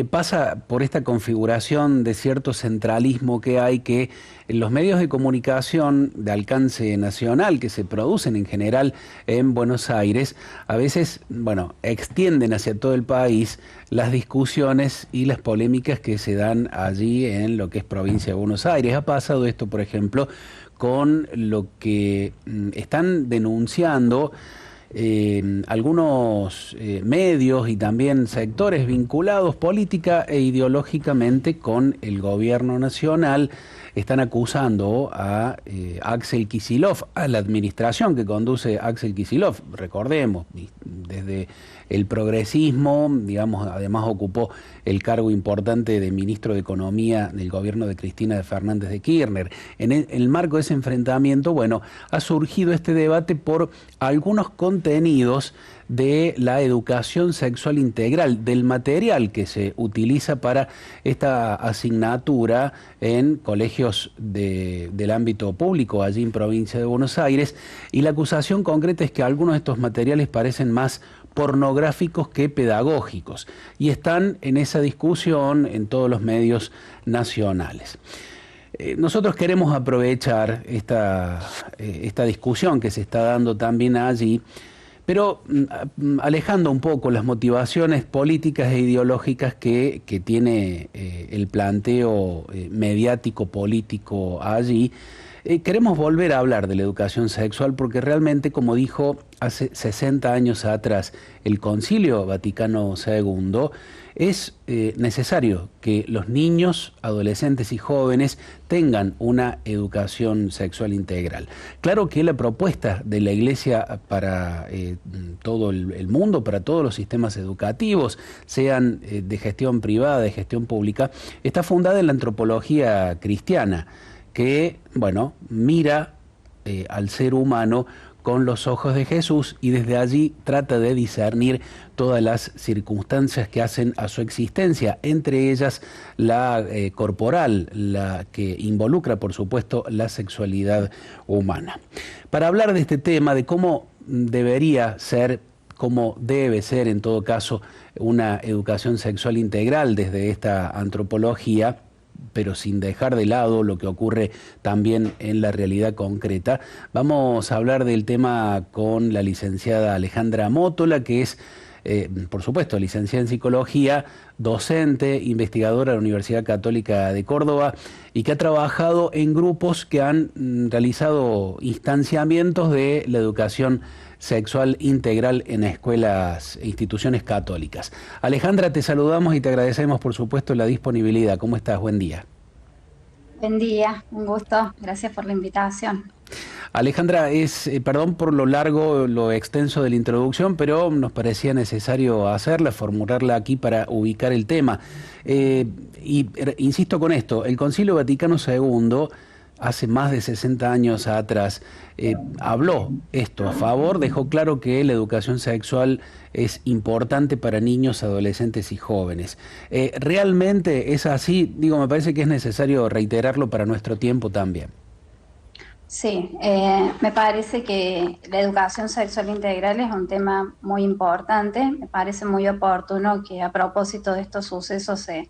pasa por esta configuración de cierto centralismo que hay, que los medios de comunicación de alcance nacional que se producen en general en Buenos Aires, a veces, bueno, extienden hacia todo el país las discusiones y las polémicas que se dan allí en lo que es provincia de Buenos Aires. Ha pasado esto, por ejemplo, con lo que están denunciando algunos medios y también sectores vinculados política e ideológicamente con el gobierno nacional. Están acusando a Axel Kicillof, a la administración que conduce Axel Kicillof, recordemos, desde el progresismo, digamos, además ocupó el cargo importante de ministro de Economía del gobierno de Cristina Fernández de Kirchner. En el marco de ese enfrentamiento, bueno, ha surgido este debate por algunos contenidos de la educación sexual integral, del material que se utiliza para esta asignatura en colegios del ámbito público, allí en provincia de Buenos Aires, y la acusación concreta es que algunos de estos materiales parecen más pornográficos que pedagógicos, y están en esa discusión en todos los medios nacionales. Nosotros queremos aprovechar esta discusión que se está dando también allí, pero alejando un poco las motivaciones políticas e ideológicas que tiene el planteo mediático político allí. Queremos volver a hablar de la educación sexual porque realmente, como dijo hace 60 años atrás el Concilio Vaticano II, es necesario que los niños, adolescentes y jóvenes tengan una educación sexual integral. Claro que la propuesta de la Iglesia para todo el mundo, para todos los sistemas educativos, sean de gestión privada, de gestión pública, está fundada en la antropología cristiana, que, bueno, mira al ser humano con los ojos de Jesús y desde allí trata de discernir todas las circunstancias que hacen a su existencia, entre ellas la corporal, la que involucra, por supuesto, la sexualidad humana. Para hablar de este tema, de cómo debería ser, cómo debe ser en todo caso una educación sexual integral desde esta antropología, pero sin dejar de lado lo que ocurre también en la realidad concreta, vamos a hablar del tema con la licenciada Alejandra Mótola, que es, por supuesto, licenciada en psicología, docente, investigadora de la Universidad Católica de Córdoba y que ha trabajado en grupos que han realizado instanciamientos de la educación sexual integral en escuelas e instituciones católicas. Alejandra, te saludamos y te agradecemos, por supuesto, la disponibilidad. ¿Cómo estás? Buen día. Buen día, un gusto. Gracias por la invitación. Alejandra, perdón por lo largo, lo extenso de la introducción, pero nos parecía necesario hacerla, formularla aquí para ubicar el tema. Insisto con esto, el Concilio Vaticano II, hace más de 60 años atrás, habló esto a favor, dejó claro que la educación sexual es importante para niños, adolescentes y jóvenes. ¿Realmente es así? Digo, me parece que es necesario reiterarlo para nuestro tiempo también. Sí, me parece que la educación sexual integral es un tema muy importante. Me parece muy oportuno que a propósito de estos sucesos se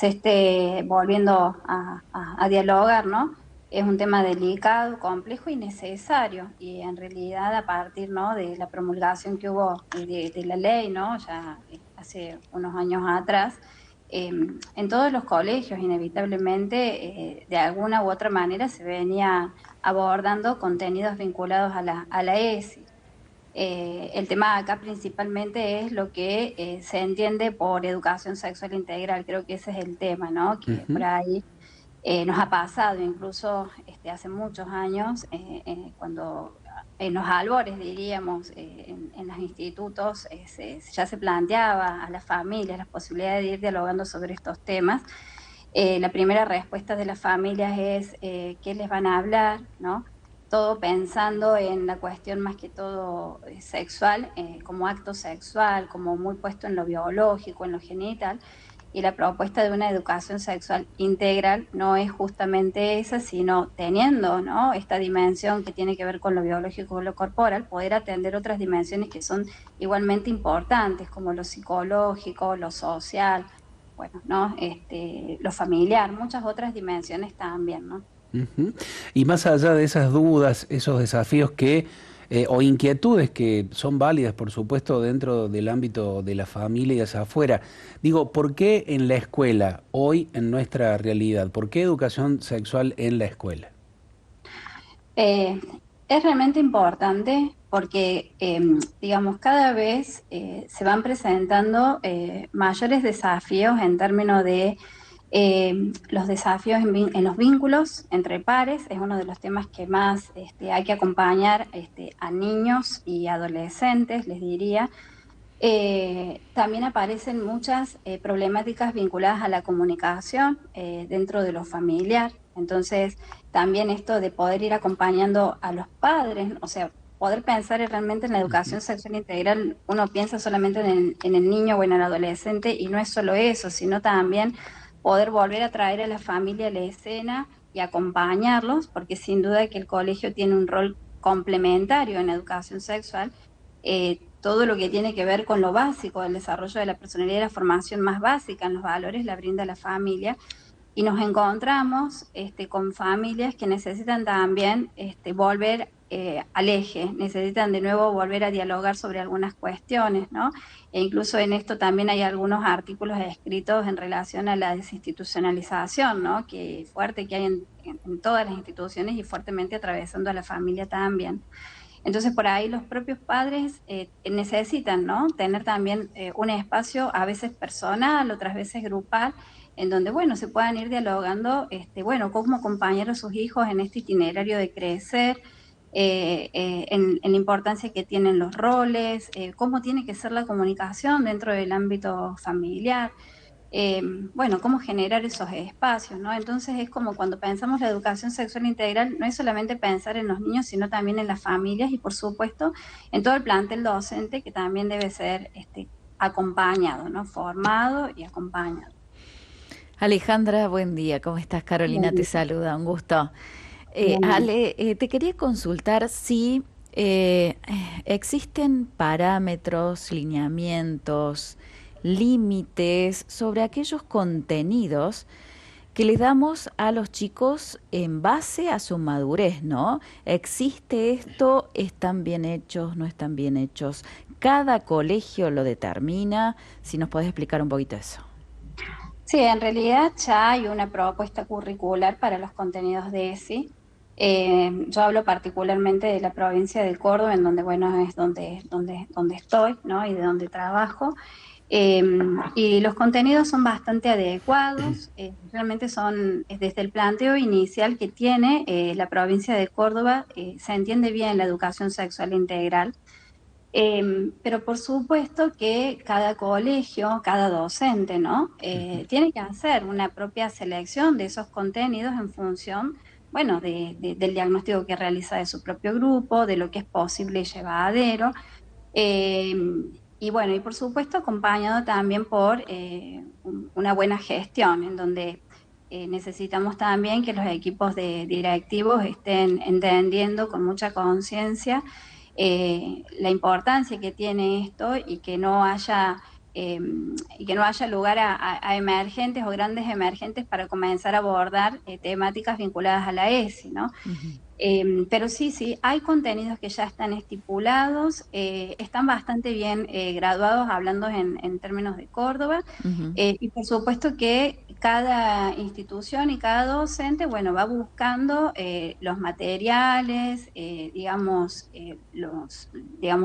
esté volviendo a dialogar, ¿no? Es un tema delicado, complejo y necesario. Y en realidad a partir, ¿no?, de la promulgación que hubo de la ley, ¿no?, ya hace unos años atrás, en todos los colegios inevitablemente de alguna u otra manera se venía abordando contenidos vinculados a la ESI. El tema acá principalmente es lo que se entiende por educación sexual integral. Creo que ese es el tema, ¿no? Que por ahí nos ha pasado incluso hace muchos años, cuando en los albores, diríamos, en los institutos, ya se planteaba a las familias las posibilidades de ir dialogando sobre estos temas. La primera respuesta de las familias es qué les van a hablar, ¿no? Todo pensando en la cuestión más que todo sexual, como acto sexual, como muy puesto en lo biológico, en lo genital, y la propuesta de una educación sexual integral no es justamente esa, sino teniendo, ¿no?, esta dimensión que tiene que ver con lo biológico, con lo corporal, poder atender otras dimensiones que son igualmente importantes, como lo psicológico, lo social, bueno, ¿no? Lo familiar, muchas otras dimensiones también, ¿no? Ujú. Y más allá de esas dudas, esos desafíos o inquietudes que son válidas, por supuesto, dentro del ámbito de la familia y hacia afuera, digo, ¿por qué en la escuela, hoy en nuestra realidad, por qué educación sexual en la escuela? Eh, es realmente importante porque, digamos, cada vez se van presentando mayores desafíos en términos de los desafíos en los vínculos entre pares. Es uno de los temas que más hay que acompañar a niños y adolescentes, les diría. También aparecen muchas problemáticas vinculadas a la comunicación dentro de lo familiar. Entonces, también esto de poder ir acompañando a los padres, o sea, poder pensar realmente en la Ujú. educación sexual integral, uno piensa solamente en el niño o en el adolescente y no es solo eso, sino también poder volver a traer a la familia a la escena y acompañarlos, porque sin duda que el colegio tiene un rol complementario en la educación sexual. Todo lo que tiene que ver con lo básico, el desarrollo de la personalidad y la formación más básica en los valores la brinda la familia. Y nos encontramos con familias que necesitan también volver al eje, necesitan de nuevo volver a dialogar sobre algunas cuestiones, ¿no? E incluso en esto también hay algunos artículos escritos en relación a la desinstitucionalización, ¿no? Que fuerte que hay en todas las instituciones y fuertemente atravesando a la familia también. Entonces, por ahí los propios padres necesitan, ¿no? Tener también un espacio, a veces personal, otras veces grupal, en donde, bueno, se puedan ir dialogando, bueno, cómo acompañar a sus hijos en este itinerario de crecer, en la importancia que tienen los roles, cómo tiene que ser la comunicación dentro del ámbito familiar. Bueno, cómo generar esos espacios, ¿no? Entonces es como cuando pensamos la educación sexual integral, no es solamente pensar en los niños, sino también en las familias y por supuesto en todo el plantel docente que también debe ser acompañado, ¿no? Formado y acompañado. Alejandra, buen día. ¿Cómo estás? Carolina te Bien, saluda, un gusto. bien. Ale, te quería consultar si existen parámetros, lineamientos, límites sobre aquellos contenidos que les damos a los chicos en base a su madurez, ¿no? ¿Existe esto? ¿Están bien hechos? ¿No están bien hechos? ¿Cada colegio lo determina? Si nos podés explicar un poquito eso. Sí, en realidad ya hay una propuesta curricular para los contenidos de ESI. Yo hablo particularmente de la provincia de Córdoba, en donde, bueno, es donde estoy, ¿no? Y de donde trabajo. Eh, y los contenidos son bastante adecuados, realmente son, desde el planteo inicial que tiene la provincia de Córdoba, se entiende bien la educación sexual integral. Pero por supuesto que cada colegio, cada docente, ¿no? Ujú. Tiene que hacer una propia selección de esos contenidos en función, bueno, del diagnóstico que realiza de su propio grupo, de lo que es posible y llevadero. Eh, y bueno, y por supuesto acompañado también por una buena gestión, en donde necesitamos también que los equipos de directivos estén entendiendo con mucha conciencia la importancia que tiene esto eh, y que no haya lugar a emergentes o grandes emergentes para comenzar a abordar temáticas vinculadas a la ESI, ¿no? Ujú. Pero sí, sí, hay contenidos que ya están estipulados, están bastante bien graduados, hablando en términos de Córdoba, Ujú. y por supuesto que cada institución y cada docente, bueno, va buscando los materiales, digamos,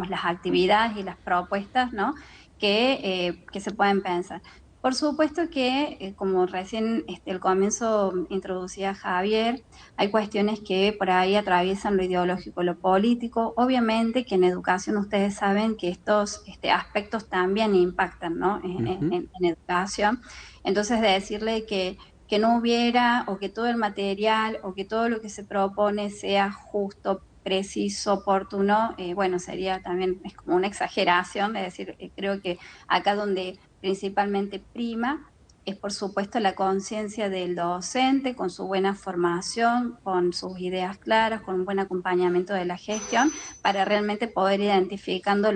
las actividades y las propuestas, ¿no? Que se pueden pensar. Por supuesto que, como recién el comienzo introducía Javier, hay cuestiones que por ahí atraviesan lo ideológico, lo político. Obviamente que en educación ustedes saben que estos aspectos también impactan, ¿no? Ujú. En educación. Entonces, de decirle que no hubiera o que todo el material o que todo lo que se propone sea justo, preciso, oportuno, bueno, sería también es como una exageración, es decir, creo que acá donde principalmente prima es por supuesto la conciencia del docente, con su buena formación, con sus ideas claras, con un buen acompañamiento de la gestión, para realmente poder identificando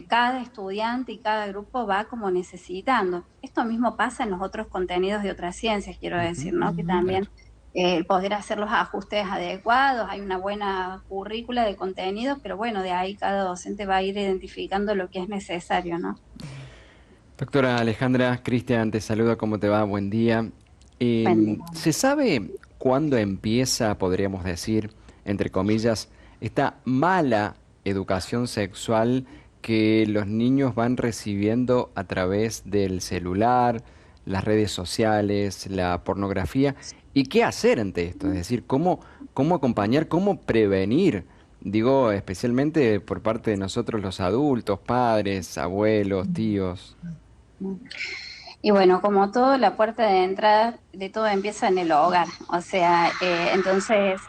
cada estudiante y cada grupo va como necesitando. Esto mismo pasa en los otros contenidos de otras ciencias, quiero decir, ¿no? Que Claro. también poder hacer los ajustes adecuados, hay una buena currícula de contenido, pero bueno, de ahí cada docente va a ir identificando lo que es necesario, ¿no? Doctora Alejandra, Cristian, te saluda, ¿cómo te va? Buen día. Buen día. ¿Se sabe cuándo empieza, podríamos decir, entre comillas, esta mala educación sexual que los niños van recibiendo a través del celular, las redes sociales, la pornografía? ¿Y qué hacer ante esto? Es decir, ¿cómo acompañar, cómo prevenir? Digo, especialmente por parte de nosotros los adultos, padres, abuelos, tíos. Y bueno, como todo, la puerta de entrada de todo empieza en el hogar. O sea, entonces,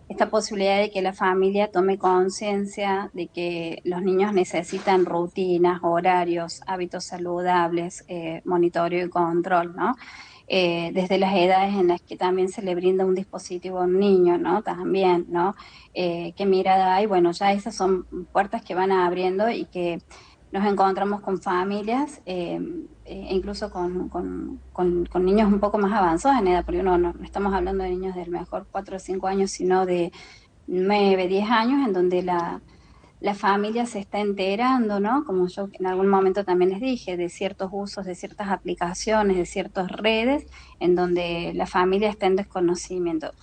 esta posibilidad de que la familia tome conciencia de que los niños necesitan rutinas, horarios, hábitos saludables, monitoreo y control, ¿no? Desde las edades en las que también se le brinda un dispositivo a un niño, ¿no? También, ¿no? ¿Qué mirada hay? Bueno, ya esas son puertas que van abriendo y que nos encontramos con familias, e incluso con niños un poco más avanzados en edad, porque no estamos hablando de niños de a lo mejor 4 o 5 años, sino de 9 10 años, en donde la familia se está enterando, ¿no? Como yo en algún momento también les dije, de ciertos usos, de ciertas aplicaciones, de ciertas redes, en donde la familia está en desconocimiento.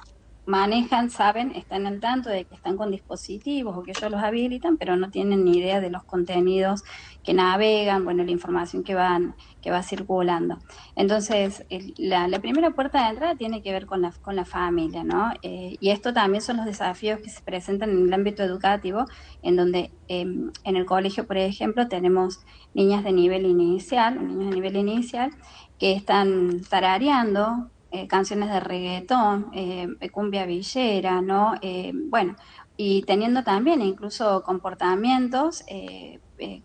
Manejan, saben, están al tanto de que están con dispositivos o que ellos los habilitan, pero no tienen ni idea de los contenidos que navegan, bueno, la información que va circulando. Entonces, la primera puerta de entrada tiene que ver con la familia, ¿no? Y esto también son los desafíos que se presentan en el ámbito educativo, en donde en el colegio, por ejemplo, tenemos niñas de nivel inicial, niños de nivel inicial, que están tarareando canciones de reggaetón, cumbia villera, ¿no? Bueno, y teniendo también incluso comportamientos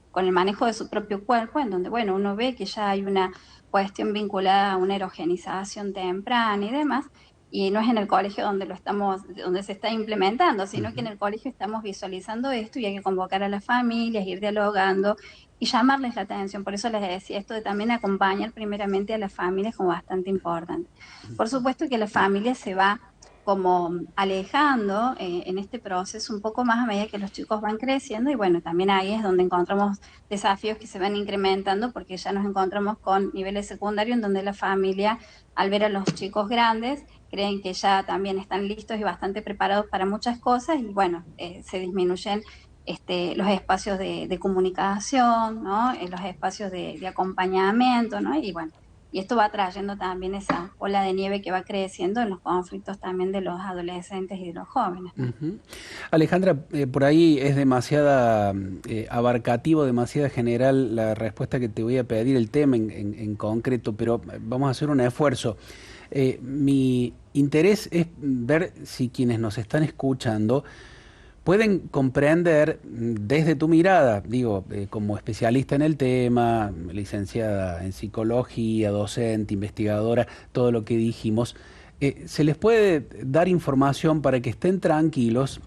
con el manejo de su propio cuerpo, en donde, bueno, uno ve que ya hay una cuestión vinculada a una erogenización temprana y demás, y no es en el colegio donde donde se está implementando, sino que en Ujú. el colegio estamos visualizando esto y hay que convocar a las familias, ir dialogando y llamarles la atención. Por eso les decía esto de también acompañar primeramente a las familias como bastante importante. Por supuesto que la familia se va como alejando en este proceso un poco más a medida que los chicos van creciendo y bueno, también ahí es donde encontramos desafíos que se van incrementando porque ya nos encontramos con niveles secundarios en donde la familia, al ver a los chicos grandes, creen que ya también están listos y bastante preparados para muchas cosas y bueno, se disminuyen los espacios de comunicación, ¿no? Los espacios de acompañamiento, ¿no? Y bueno, y esto va trayendo también esa ola de nieve que va creciendo en los conflictos también de los adolescentes y de los jóvenes, ¿no? Ujú. Alejandra, por ahí es demasiada abarcativo, demasiada general la respuesta que te voy a pedir, el tema en concreto, pero vamos a hacer un esfuerzo. Mi interés es ver si quienes nos están escuchando pueden comprender desde tu mirada, digo, como especialista en el tema, licenciada en psicología, docente, investigadora, todo lo que dijimos, se les puede dar información para que estén tranquilos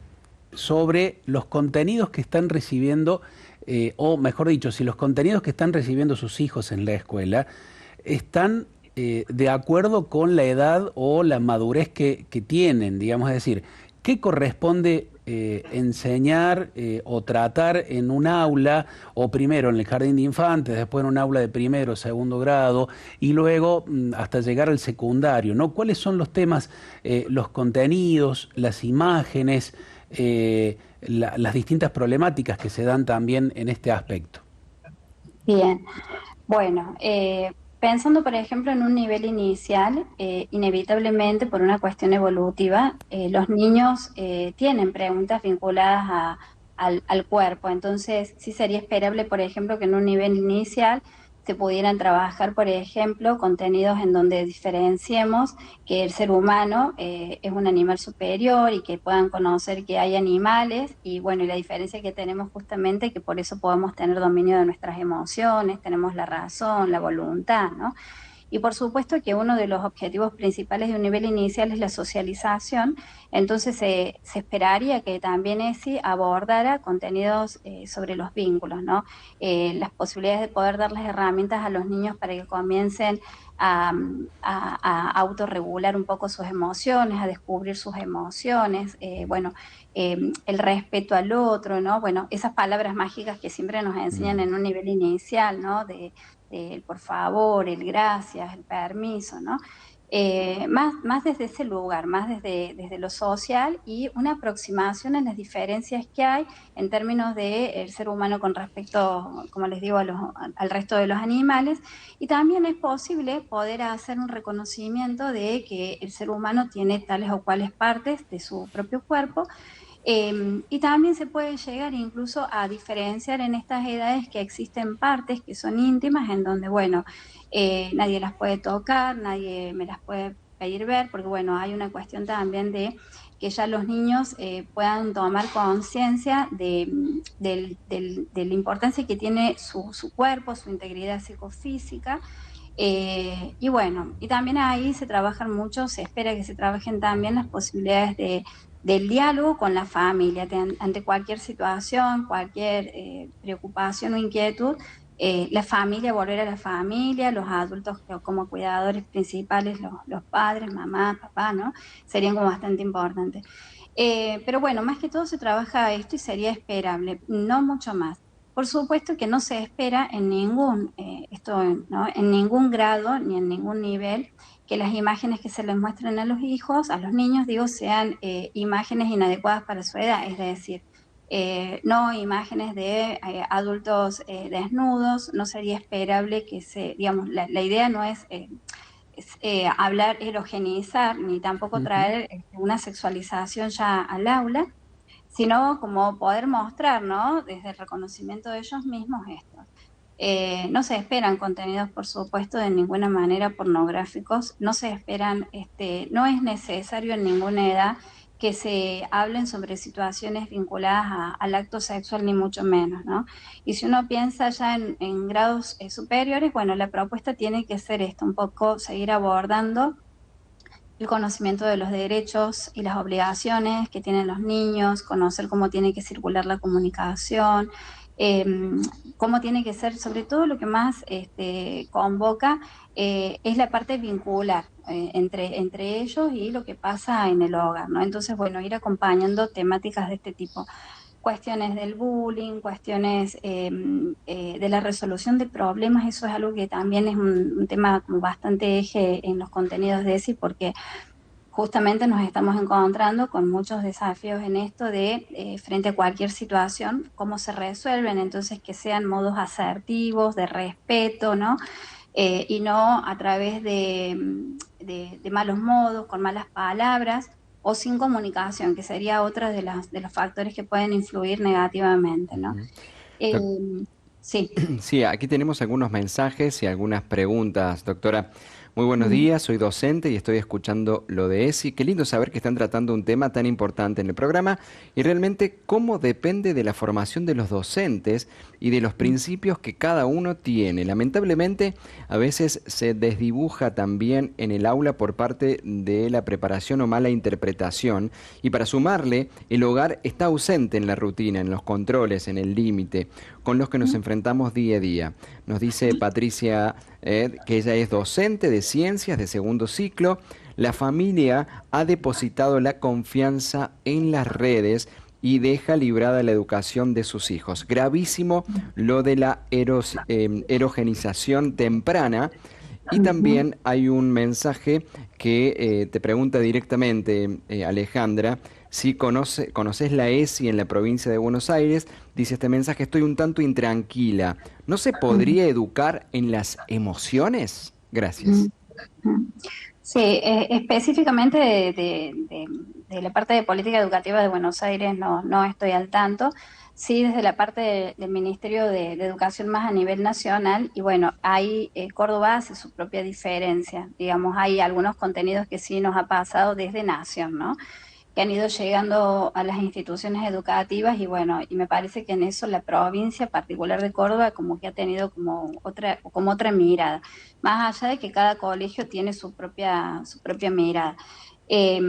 sobre los contenidos que están recibiendo, o mejor dicho, si los contenidos que están recibiendo sus hijos en la escuela están de acuerdo con la edad o la madurez que tienen, digamos, es decir, ¿qué corresponde enseñar o tratar en un aula, o primero en el jardín de infantes, después en un aula de primero o segundo grado, y luego hasta llegar al secundario, ¿no? ¿Cuáles son los temas, los contenidos, las imágenes, las distintas problemáticas que se dan también en este aspecto? Bien, bueno, pensando por ejemplo en un nivel inicial, inevitablemente por una cuestión evolutiva, los niños tienen preguntas vinculadas al cuerpo, entonces sí sería esperable por ejemplo que en un nivel inicial se pudieran trabajar por ejemplo contenidos en donde diferenciemos que el ser humano es un animal superior y que puedan conocer que hay animales y bueno, y la diferencia que tenemos justamente que por eso podemos tener dominio de nuestras emociones, tenemos la razón, la voluntad, ¿no? Y por supuesto que uno de los objetivos principales de un nivel inicial es la socialización, entonces se esperaría que también ESI abordara contenidos sobre los vínculos, ¿no? Las posibilidades de poder darles herramientas a los niños para que comiencen a, a autorregular un poco sus emociones, a descubrir sus emociones, el respeto al otro, ¿no? Bueno, esas palabras mágicas que siempre nos enseñan en un nivel inicial, ¿no? De el por favor, el gracias, el permiso, ¿no? Más desde ese lugar, más desde lo social y una aproximación a las diferencias que hay en términos del ser humano con respecto, como les digo, al resto de los animales. Y también es posible poder hacer un reconocimiento de que el ser humano tiene tales o cuales partes de su propio cuerpo. Y también se puede llegar incluso a diferenciar en estas edades que existen partes que son íntimas en donde, bueno, nadie las puede tocar, nadie me las puede pedir ver, porque bueno, hay una cuestión también de que ya los niños puedan tomar conciencia de la importancia que tiene su cuerpo, su integridad psicofísica. Y bueno, y también ahí se trabajan mucho, se espera que se trabajen también las posibilidades del diálogo con la familia ante cualquier situación, cualquier preocupación o inquietud. La familia, volver a la familia, los adultos como cuidadores principales, los padres, mamá, papá, ¿no? Serían como bastante importantes. Pero bueno, más que todo se trabaja esto y sería esperable, no mucho más. Por supuesto que no se espera en ¿no? En ningún grado ni en ningún nivel que las imágenes que se les muestren a los hijos, a los niños, digo, sean imágenes inadecuadas para su edad, es decir, no imágenes de adultos desnudos, no sería esperable digamos, la idea no es hablar, erogenizar, ni tampoco traer una sexualización ya al aula, sino como poder mostrar, ¿no? Desde el reconocimiento de ellos mismos esto. No se esperan contenidos, por supuesto, de ninguna manera pornográficos, no se esperan, no es necesario en ninguna edad que se hablen sobre situaciones vinculadas al acto sexual, ni mucho menos, ¿no? Y si uno piensa ya en grados superiores, bueno, la propuesta tiene que ser esto, un poco seguir abordando el conocimiento de los derechos y las obligaciones que tienen los niños, conocer cómo tiene que circular la comunicación, eh, cómo tiene que ser, sobre todo lo que más convoca es la parte vincular entre ellos y lo que pasa en el hogar, ¿no? Entonces, bueno, ir acompañando temáticas de este tipo, cuestiones del bullying, cuestiones de la resolución de problemas, eso es algo que también es un tema como bastante eje en los contenidos de ESI, porque justamente nos estamos encontrando con muchos desafíos en esto de, frente a cualquier situación, cómo se resuelven, entonces que sean modos asertivos, de respeto, ¿no? Y no a través de malos modos, con malas palabras, o sin comunicación, que sería otra de los factores que pueden influir negativamente, ¿no? Ujú. Eh, Doc- sí. Sí, aquí tenemos algunos mensajes y algunas preguntas, doctora. Muy buenos Mm. días, soy docente y estoy escuchando lo de ESI. Qué lindo saber que están tratando un tema tan importante en el programa y realmente cómo depende de la formación de los docentes y de los principios que cada uno tiene. Lamentablemente, a veces se desdibuja también en el aula por parte de la preparación o mala interpretación y para sumarle, el hogar está ausente en la rutina, en los controles, en el límite con los que nos enfrentamos día a día. Nos dice Patricia que ella es docente de ciencias de segundo ciclo. La familia ha depositado la confianza en las redes y deja librada la educación de sus hijos. Gravísimo lo de la erogenización temprana. Y también hay un mensaje que te pregunta directamente, Alejandra, si conoces la ESI en la provincia de Buenos Aires. Dice este mensaje: estoy un tanto intranquila. ¿No se podría educar en las emociones? Gracias. Sí, específicamente de la parte de política educativa de Buenos Aires no estoy al tanto. Sí, desde la parte del Ministerio de Educación más a nivel nacional, y bueno, ahí Córdoba hace su propia diferencia. Digamos, hay algunos contenidos que sí nos ha pasado desde Nación, ¿no? que han ido llegando a las instituciones educativas y bueno, y me parece que en eso la provincia particular de Córdoba como que ha tenido como otra mirada, más allá de que cada colegio tiene su propia mirada. Eh,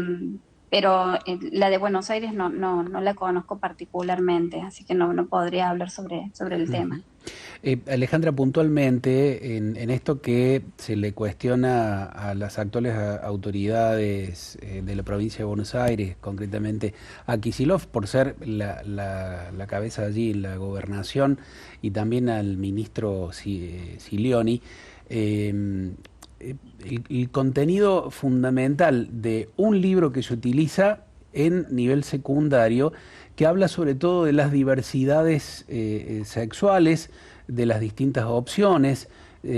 pero la de Buenos Aires no la conozco particularmente, así que no podría hablar sobre el tema. Ujú. Alejandra, puntualmente en esto que se le cuestiona a las actuales autoridades de la provincia de Buenos Aires, concretamente a Kicillof, por ser la cabeza allí en la gobernación, y también al ministro Silioni, el contenido fundamental de un libro que se utiliza en nivel secundario, que habla sobre todo de las diversidades sexuales, de las distintas opciones.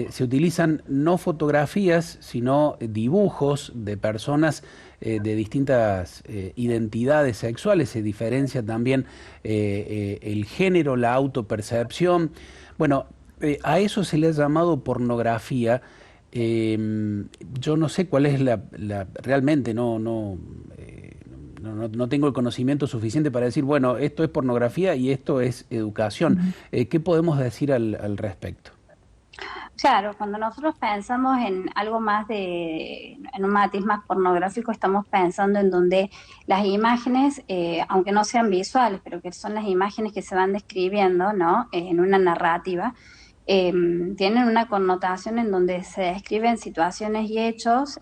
Se utilizan no fotografías, sino dibujos de personas de distintas identidades sexuales. Se diferencia también el género, la autopercepción. Bueno, a eso se le ha llamado pornografía. Yo no sé cuál es realmente no tengo el conocimiento suficiente para decir, bueno, esto es pornografía y esto es educación. Ujú. ¿Qué podemos decir al respecto? Claro, cuando nosotros pensamos en algo más en un matiz más pornográfico, estamos pensando en donde las imágenes, aunque no sean visuales, pero que son las imágenes que se van describiendo, ¿no? En una narrativa, eh, tienen una connotación en donde se describen situaciones y hechos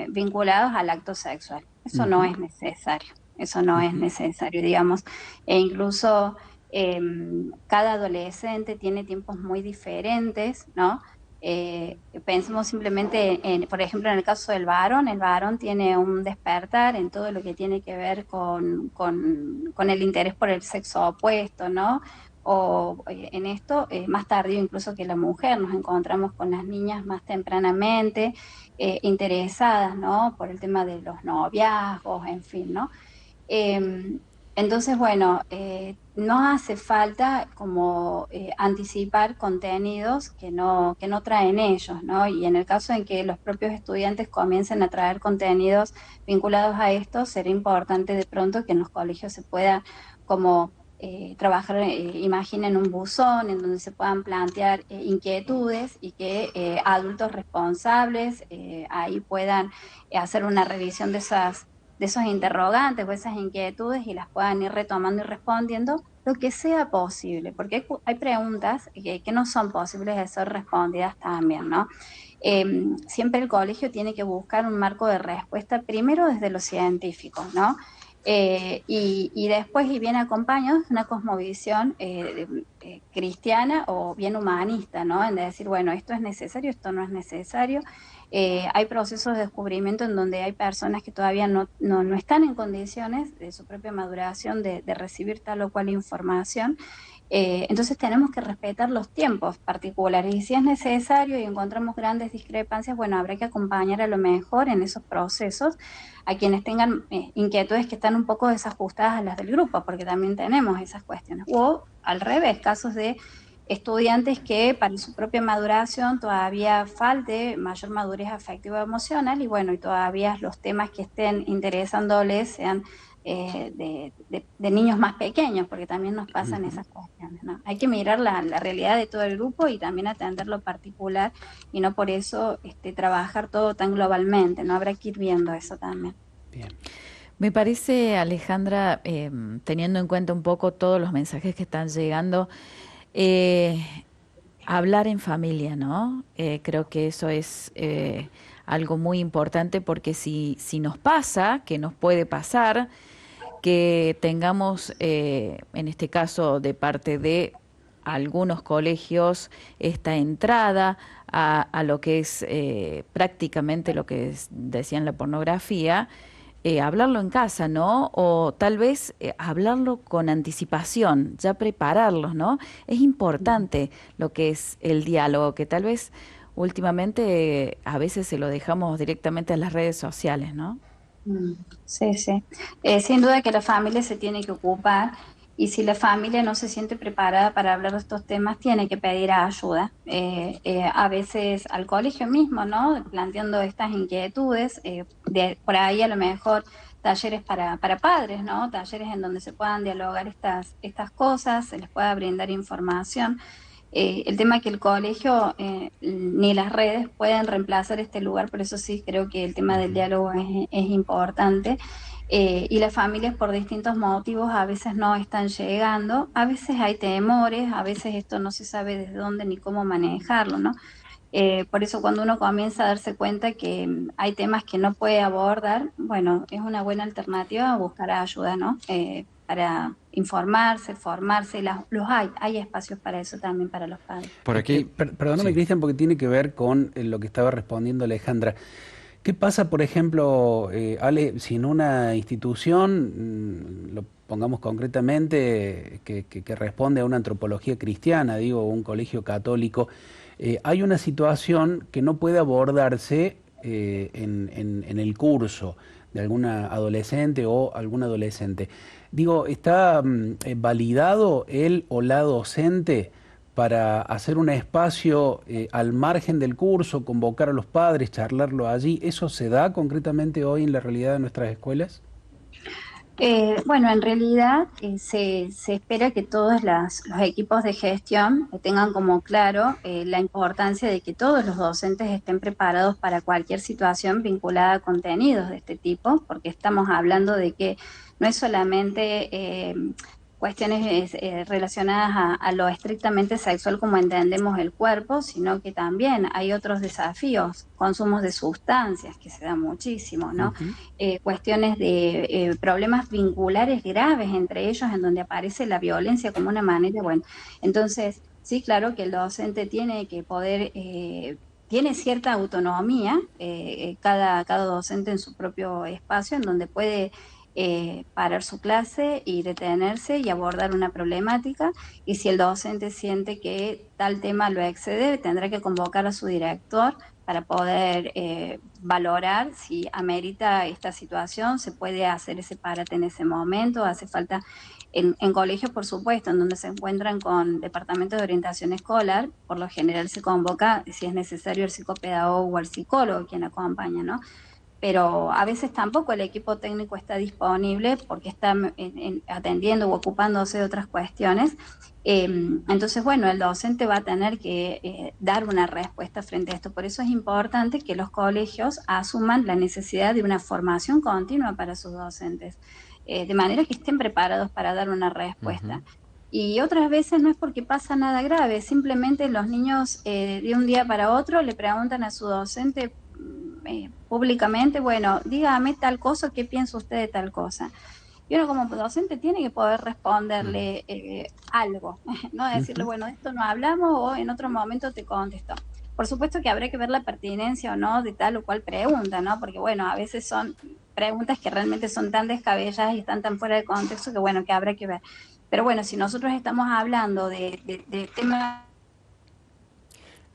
vinculados al acto sexual. Eso no Ujú, es necesario, eso no es ujú, necesario, digamos, e incluso eh, cada adolescente tiene tiempos muy diferentes, ¿no? Pensemos simplemente por ejemplo, en el caso del varón, el varón tiene un despertar en todo lo que tiene que ver con el interés por el sexo opuesto, ¿no? O en esto, más tardío incluso que la mujer, nos encontramos con las niñas más tempranamente interesadas, ¿no? Por el tema de los noviazgos, en fin, ¿no? Eh, entonces, bueno, no hace falta como anticipar contenidos que no traen ellos, ¿no? Y en el caso en que los propios estudiantes comiencen a traer contenidos vinculados a esto, será importante de pronto que en los colegios se pueda como trabajar, imaginen un buzón en donde se puedan plantear inquietudes y que adultos responsables ahí puedan hacer una revisión de esos interrogantes o esas inquietudes y las puedan ir retomando y respondiendo lo que sea posible, porque hay preguntas que no son posibles de ser respondidas también, ¿no? Siempre el colegio tiene que buscar un marco de respuesta primero desde lo científico, ¿no? Y después, y bien acompañado, una cosmovisión cristiana o bien humanista, ¿no? En decir, bueno, esto es necesario, esto no es necesario. Hay procesos de descubrimiento en donde hay personas que todavía no están en condiciones de su propia maduración de recibir tal o cual información. Entonces tenemos que respetar los tiempos particulares y si es necesario y encontramos grandes discrepancias, bueno, habrá que acompañar a lo mejor en esos procesos a quienes tengan inquietudes que están un poco desajustadas a las del grupo, porque también tenemos esas cuestiones. O al revés, casos de estudiantes que para su propia maduración todavía falte mayor madurez afectiva emocional y bueno, y todavía los temas que estén interesándoles sean de niños más pequeños, porque también nos pasan ujú. esas cuestiones, ¿no? Hay que mirar la realidad de todo el grupo y también atender lo particular y no por eso trabajar todo tan globalmente, ¿no? Habrá que ir viendo eso también. Bien. Me parece, Alejandra, teniendo en cuenta un poco todos los mensajes que están llegando, eh, hablar en familia, ¿no? Creo que eso es algo muy importante porque si nos pasa, que nos puede pasar, que tengamos, en este caso, de parte de algunos colegios, esta entrada a lo que es prácticamente lo que decían la pornografía, hablarlo en casa, ¿no? O tal vez hablarlo con anticipación, ya prepararlos, ¿no? Es importante lo que es el diálogo, que tal vez últimamente a veces se lo dejamos directamente a las redes sociales, ¿no? Mm, sí, sí. Sin duda que la familia se tiene que ocupar y si la familia no se siente preparada para hablar de estos temas, tiene que pedir ayuda. A veces al colegio mismo, ¿no? Planteando estas inquietudes, por ahí a lo mejor talleres para padres, ¿no? Talleres en donde se puedan dialogar estas cosas, se les pueda brindar información. El tema es que el colegio ni las redes pueden reemplazar este lugar, por eso sí creo que el tema del diálogo es importante. Y las familias por distintos motivos a veces no están llegando, a veces hay temores, a veces esto no se sabe desde dónde ni cómo manejarlo, ¿no? Por eso cuando uno comienza a darse cuenta que hay temas que no puede abordar, bueno, es una buena alternativa buscar ayuda, ¿no? Para informarse, formarse, los hay espacios para eso también para los padres. Por aquí, Perdóname, sí. Cristian, porque tiene que ver con lo que estaba respondiendo Alejandra. ¿Qué pasa, por ejemplo, Ale, si en una institución, lo pongamos concretamente, que responde a una antropología cristiana, digo, un colegio católico, hay una situación que no puede abordarse en el curso de alguna adolescente o algún adolescente? Digo, ¿está validado él o la docente para hacer un espacio al margen del curso, convocar a los padres, charlarlo allí? ¿Eso se da concretamente hoy en la realidad de nuestras escuelas? Bueno, en realidad se espera que todos los equipos de gestión tengan como claro la importancia de que todos los docentes estén preparados para cualquier situación vinculada a contenidos de este tipo, porque estamos hablando de que no es solamente cuestiones relacionadas a lo estrictamente sexual como entendemos el cuerpo, sino que también hay otros desafíos, consumos de sustancias, que se da muchísimo, ¿no? Cuestiones de problemas vinculares graves entre ellos, en donde aparece la violencia como una manera, bueno, entonces, sí, claro que el docente tiene que poder... tiene cierta autonomía, cada docente en su propio espacio, en donde puede parar su clase y detenerse y abordar una problemática, y si el docente siente que tal tema lo excede, tendrá que convocar a su director para poder valorar si amerita esta situación, se puede hacer ese parate en ese momento, hace falta en colegios, por supuesto, en donde se encuentran con departamentos de orientación escolar, por lo general se convoca, si es necesario, el psicopedagogo o el psicólogo quien acompaña, ¿no? Pero a veces tampoco el equipo técnico está disponible porque está atendiendo o ocupándose de otras cuestiones. Entonces, bueno, el docente va a tener que dar una respuesta frente a esto. Por eso es importante que los colegios asuman la necesidad de una formación continua para sus docentes, de manera que estén preparados para dar una respuesta. Y otras veces no es porque pasa nada grave, simplemente los niños de un día para otro le preguntan a su docente públicamente, bueno, dígame tal cosa, ¿qué piensa usted de tal cosa? Y uno como docente tiene que poder responderle algo, no decirle, bueno, de esto no hablamos o en otro momento te contesto. Por supuesto que habrá que ver la pertinencia o no de tal o cual pregunta, ¿no? Porque bueno, a veces son preguntas que realmente son tan descabelladas y están tan fuera de contexto que bueno, que habrá que ver. Pero bueno, si nosotros estamos hablando de temas...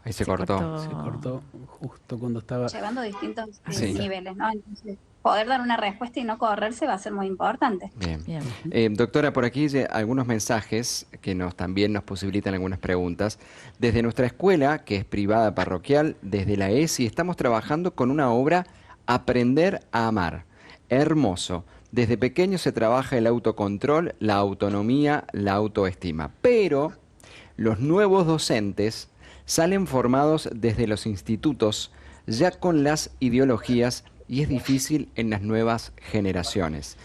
Ahí se cortó. Se cortó justo cuando estaba... llevando distintos Sí. niveles, ¿no? Entonces, poder dar una respuesta y no correrse va a ser muy importante. Bien. Bien. Doctora, por aquí algunos mensajes que también nos posibilitan algunas preguntas. Desde nuestra escuela, que es privada parroquial, desde la ESI, estamos trabajando con una obra Aprender a Amar. Hermoso. Desde pequeño se trabaja el autocontrol, la autonomía, la autoestima. Pero los nuevos docentes salen formados desde los institutos, ya con las ideologías, y es difícil en las nuevas generaciones.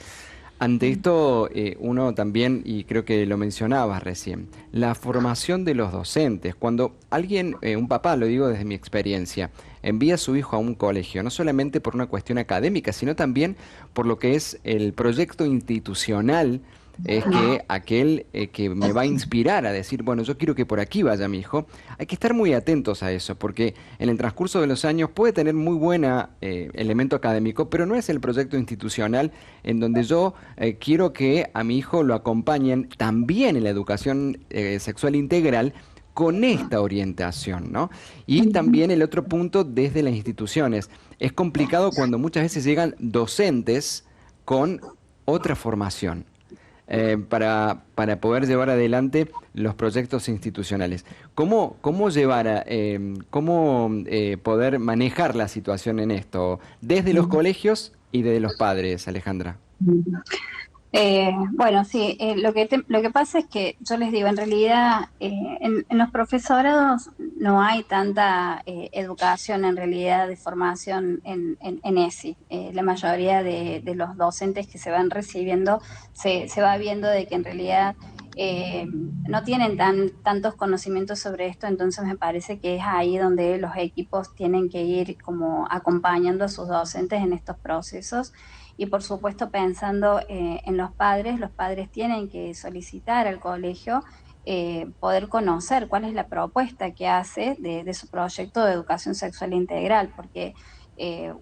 Ante esto, uno también, y creo que lo mencionabas recién, la formación de los docentes. Cuando alguien, un papá, lo digo desde mi experiencia, envía a su hijo a un colegio, no solamente por una cuestión académica, sino también por lo que es el proyecto institucional, es que aquel que me va a inspirar a decir, bueno, yo quiero que por aquí vaya mi hijo, hay que estar muy atentos a eso, porque en el transcurso de los años puede tener muy buena elemento académico, pero no es el proyecto institucional en donde yo quiero que a mi hijo lo acompañen también en la educación sexual integral con esta orientación, ¿no? Y también el otro punto desde las instituciones. Es complicado cuando muchas veces llegan docentes con otra formación. Para poder llevar adelante los proyectos institucionales. ¿Cómo poder manejar la situación en esto? Desde los colegios y de los padres, Alejandra? Bueno, sí, lo que pasa es que yo les digo, en realidad en los profesorados no hay tanta educación en realidad de formación en ESI. La mayoría de los docentes que se van recibiendo se va viendo de que en realidad no tienen tantos conocimientos sobre esto, entonces me parece que es ahí donde los equipos tienen que ir como acompañando a sus docentes en estos procesos. Y por supuesto pensando en los padres tienen que solicitar al colegio poder conocer cuál es la propuesta que hace de su proyecto de educación sexual integral, porque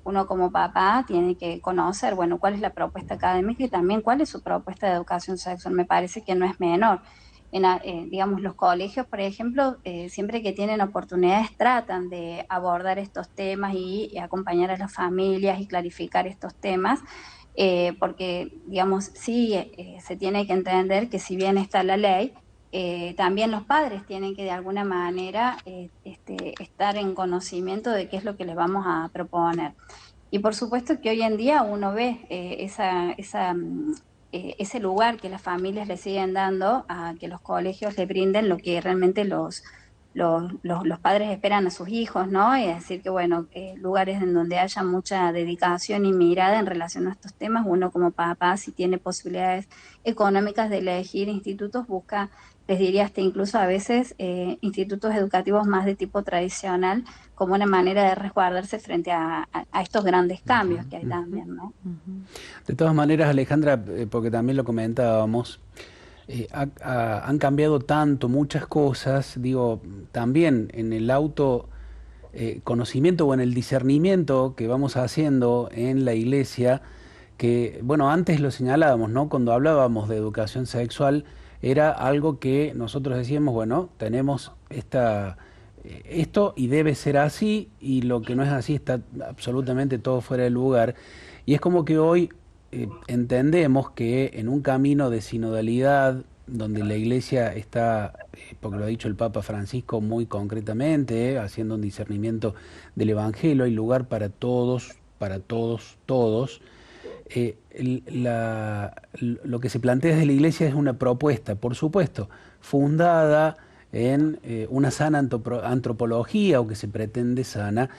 uno como papá tiene que conocer, bueno, cuál es la propuesta académica y también cuál es su propuesta de educación sexual. Me parece que no es menor. Digamos, los colegios, por ejemplo, siempre que tienen oportunidades tratan de abordar estos temas y acompañar a las familias y clarificar estos temas, porque, digamos, sí se tiene que entender que si bien está la ley, también los padres tienen que de alguna manera estar en conocimiento de qué es lo que les vamos a proponer. Y por supuesto que hoy en día uno ve ese lugar que las familias le siguen dando a que los colegios le brinden lo que realmente los padres esperan a sus hijos, ¿no? Y decir que, bueno, lugares en donde haya mucha dedicación y mirada en relación a estos temas, uno como papá, si tiene posibilidades económicas de elegir institutos, busca, les diría hasta incluso a veces, institutos educativos más de tipo tradicional, como una manera de resguardarse frente a estos grandes cambios que hay también, ¿no? De todas maneras, Alejandra, porque también lo comentábamos, han cambiado tanto muchas cosas, digo, también en el conocimiento o en el discernimiento que vamos haciendo en la iglesia, que, bueno, antes lo señalábamos, ¿no? Cuando hablábamos de educación sexual, era algo que nosotros decíamos, bueno, tenemos esto y debe ser así, y lo que no es así está absolutamente todo fuera de lugar. Y es como que hoy entendemos que en un camino de sinodalidad, donde la Iglesia está, porque lo ha dicho el Papa Francisco muy concretamente, haciendo un discernimiento del Evangelio, hay lugar para todos, todos. Lo que se plantea desde la Iglesia es una propuesta, por supuesto, fundada en una sana antropología, o que se pretende sana,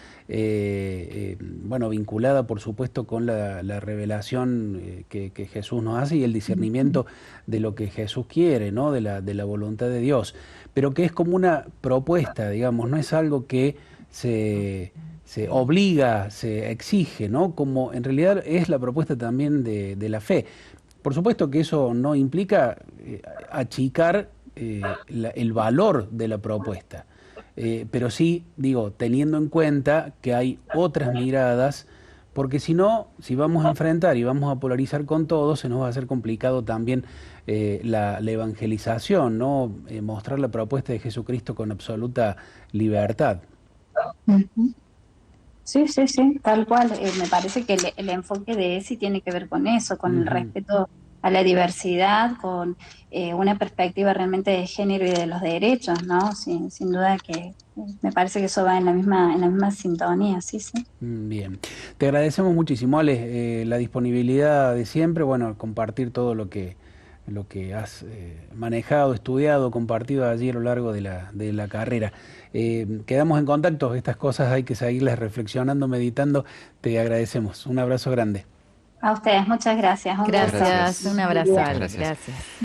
bueno, vinculada por supuesto con la revelación que Jesús nos hace y el discernimiento de lo que Jesús quiere, ¿no? De la voluntad de Dios, pero que es como una propuesta, digamos, no es algo que se obliga, se exige, ¿no? Como en realidad es la propuesta también de la fe. Por supuesto que eso no implica achicar el valor de la propuesta, pero sí, digo, teniendo en cuenta que hay otras miradas, porque si no, si vamos a enfrentar y vamos a polarizar con todo, se nos va a hacer complicado también la evangelización, ¿no? Mostrar la propuesta de Jesucristo con absoluta libertad. Ujú. Sí, sí, sí, tal cual. Me parece que el enfoque de ESI tiene que ver con eso, con el Ujú. respeto a la diversidad, con una perspectiva realmente de género y de los derechos, ¿no? Sin duda que me parece que eso va en la misma sintonía, sí, sí. Bien, te agradecemos muchísimo, Ale, la disponibilidad de siempre, bueno, compartir todo lo que has manejado, estudiado, compartido allí a lo largo de la carrera. Quedamos en contacto, estas cosas hay que seguirlas reflexionando, meditando. Te agradecemos. Un abrazo grande. A ustedes, muchas gracias. Un gusto. Gracias, Gracias. un abrazo, Muchas Ale, gracias. gracias.